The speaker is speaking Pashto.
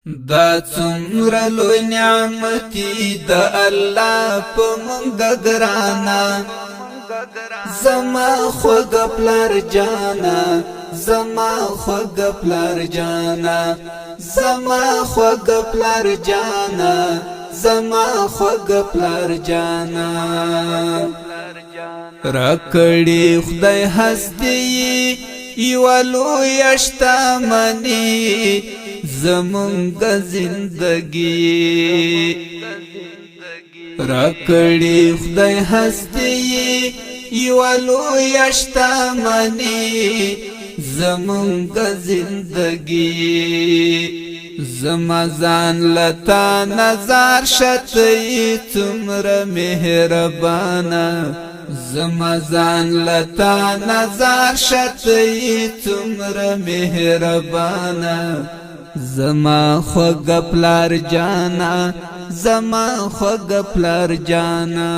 دا څومره لوی نعمتي د الله په مونږ ګرانا زما خوږ پلار جانا زما خوږ پلار جانا زما خوږ پلار جانا زما خوږ پلار جانا راکړي خدای هستی یوالو یشتمنی زمونږ زندگی راکړي خدای هستی یوالو یشتمنی زمونږ زندگی زما ځان لتا نظر شتی څومره مهربانا زما ځان لتا نظر شتی څومره مهربانا زما خوږ پلار جانا زما خوږ پلار جانا